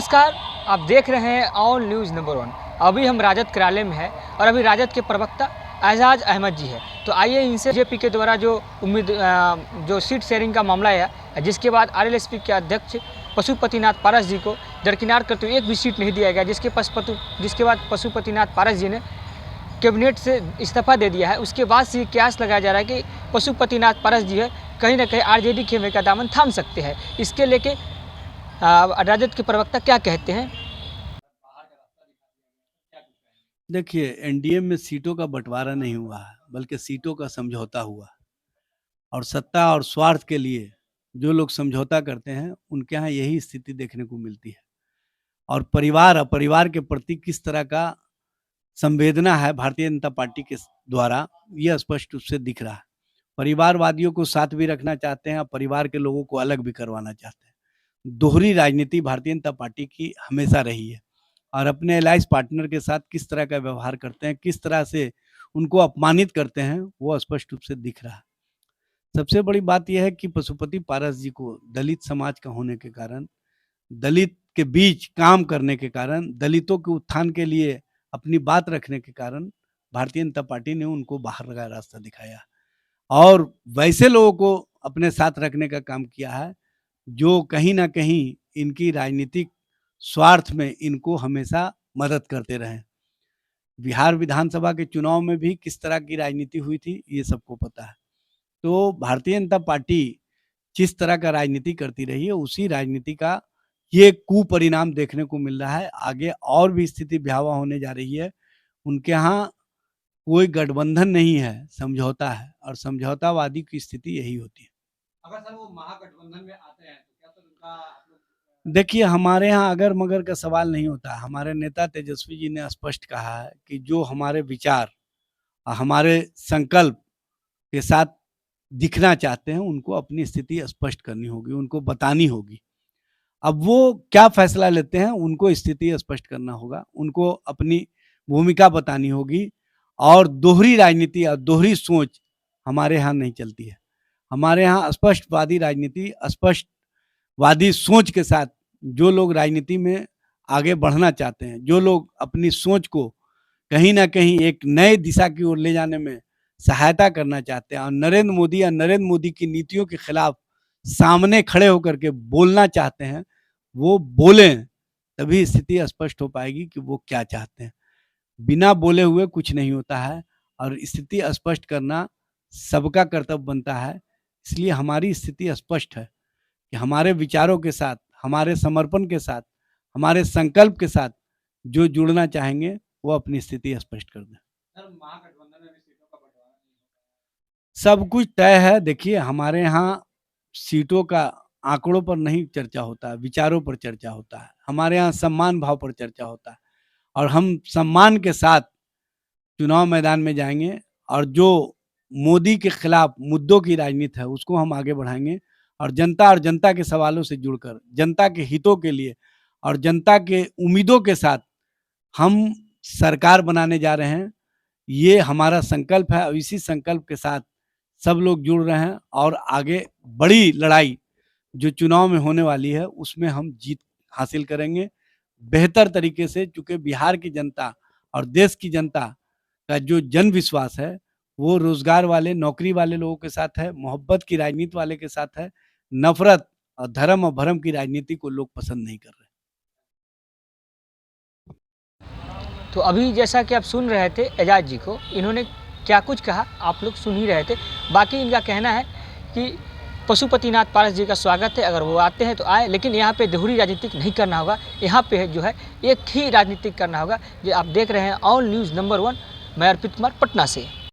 नमस्कार, आप देख रहे हैं ऑल न्यूज़ नंबर 1। अभी हम राजद कार्यालय में हैं और अभी राजद के प्रवक्ता एजाज अहमद जी है। तो आइए इनसे बीजेपी के द्वारा जो सीट शेयरिंग का मामला है, जिसके बाद आरएलएसपी के अध्यक्ष पशुपतिनाथ पारस जी को दरकिनार करते हुए एक भी सीट नहीं दिया गया, जिसके बाद पशुपतिनाथ पारस जी ने कैबिनेट से इस्तीफा दे दिया है। उसके बाद से कयास लगाया जा रहा है कि पशुपतिनाथ पारस जी है कहीं ना कहीं आरजेडी खेमे का दामन थाम सकते हैं। इसके लेके राजद के प्रवक्ता क्या कहते हैं? देखिए, एनडीए में सीटों का बंटवारा नहीं हुआ है, बल्कि सीटों का समझौता हुआ और सत्ता और स्वार्थ के लिए जो लोग समझौता करते हैं उनके यहाँ यही स्थिति देखने को मिलती है। और परिवार के प्रति किस तरह का संवेदना है भारतीय जनता पार्टी के द्वारा, यह स्पष्ट रूप से दिख रहा है। परिवारवादियों को साथ भी रखना चाहते हैं और परिवार के लोगों को अलग भी करवाना चाहते हैं। दोहरी राजनीति भारतीय जनता पार्टी की हमेशा रही है और अपने अलायंस पार्टनर के साथ किस तरह का व्यवहार करते हैं, किस तरह से उनको अपमानित करते हैं, वो स्पष्ट रूप से दिख रहा है। सबसे बड़ी बात यह है कि पशुपति पारस जी को दलित समाज का होने के कारण, दलित के बीच काम करने के कारण, दलितों के उत्थान के लिए अपनी बात रखने के कारण भारतीय जनता पार्टी ने उनको बाहर का रास्ता दिखाया और वैसे लोगों को अपने साथ रखने का काम किया है जो कहीं ना कहीं इनकी राजनीतिक स्वार्थ में इनको हमेशा मदद करते रहे। बिहार विधानसभा के चुनाव में भी किस तरह की राजनीति हुई थी ये सबको पता है। तो भारतीय जनता पार्टी जिस तरह का राजनीति करती रही है उसी राजनीति का ये कुपरिणाम देखने को मिल रहा है। आगे और भी स्थिति भयावह होने जा रही है। उनके यहाँ कोई गठबंधन नहीं है, समझौता है और समझौतावादी की स्थिति यही होती है। अगर सर वो महागठबंधन में आते हैं तो क्या सर उनका देखिए, हमारे यहाँ अगर मगर का सवाल नहीं होता। हमारे नेता तेजस्वी जी ने स्पष्ट कहा है कि जो हमारे विचार हमारे संकल्प के साथ दिखना चाहते हैं उनको अपनी स्थिति स्पष्ट करनी होगी, उनको बतानी होगी। अब वो क्या फैसला लेते हैं उनको स्थिति स्पष्ट करना होगा, उनको अपनी भूमिका बतानी होगी। और दोहरी राजनीति और दोहरी सोच हमारे यहाँ नहीं चलती है। हमारे यहाँ स्पष्टवादी राजनीति, स्पष्टवादी सोच के साथ जो लोग राजनीति में आगे बढ़ना चाहते हैं, जो लोग अपनी सोच को कहीं ना कहीं एक नए दिशा की ओर ले जाने में सहायता करना चाहते हैं और नरेंद्र मोदी की नीतियों के खिलाफ सामने खड़े होकर के बोलना चाहते हैं, वो बोलें, तभी स्थिति स्पष्ट हो पाएगी कि वो क्या चाहते हैं। बिना बोले हुए कुछ नहीं होता है और स्थिति स्पष्ट करना सबका कर्तव्य बनता है। इसलिए हमारी स्थिति स्पष्ट है कि हमारे विचारों के साथ, हमारे समर्पण के साथ, हमारे संकल्प के साथ जो जुड़ना चाहेंगे वो अपनी स्थिति स्पष्ट कर दें। महागठबंधन में भी सीटों का बंटवारा नहीं होगा? सब कुछ तय है। देखिए, हमारे यहाँ सीटों का आंकड़ों पर नहीं चर्चा होता है, विचारों पर चर्चा होता है। हमारे यहाँ सम्मान भाव पर चर्चा होता है और हम सम्मान के साथ चुनाव मैदान में जाएंगे और जो मोदी के खिलाफ मुद्दों की राजनीति है उसको हम आगे बढ़ाएंगे और जनता के सवालों से जुड़कर, जनता के हितों के लिए और जनता के उम्मीदों के साथ हम सरकार बनाने जा रहे हैं। ये हमारा संकल्प है और इसी संकल्प के साथ सब लोग जुड़ रहे हैं और आगे बड़ी लड़ाई जो चुनाव में होने वाली है उसमें हम जीत हासिल करेंगे बेहतर तरीके से। चूंकि बिहार की जनता और देश की जनता का जो जन विश्वास है वो रोजगार वाले, नौकरी वाले लोगों के साथ है, मोहब्बत की राजनीति वाले के साथ है। नफरत और धर्म और भरम की राजनीति को लोग पसंद नहीं कर रहे। तो अभी जैसा कि आप सुन रहे थे एजाज जी को, इन्होंने क्या कुछ कहा आप लोग सुन ही रहे थे। बाकी इनका कहना है कि पशुपतिनाथ पारस जी का स्वागत है, अगर वो आते हैं तो आए, लेकिन यहाँ पे दोहरी राजनीतिक नहीं करना होगा। यहाँ पे जो है एक ही राजनीतिक करना होगा। जो आप देख रहे हैं ऑल न्यूज़ नंबर 1, मैं अर्पित कुमार पटना से।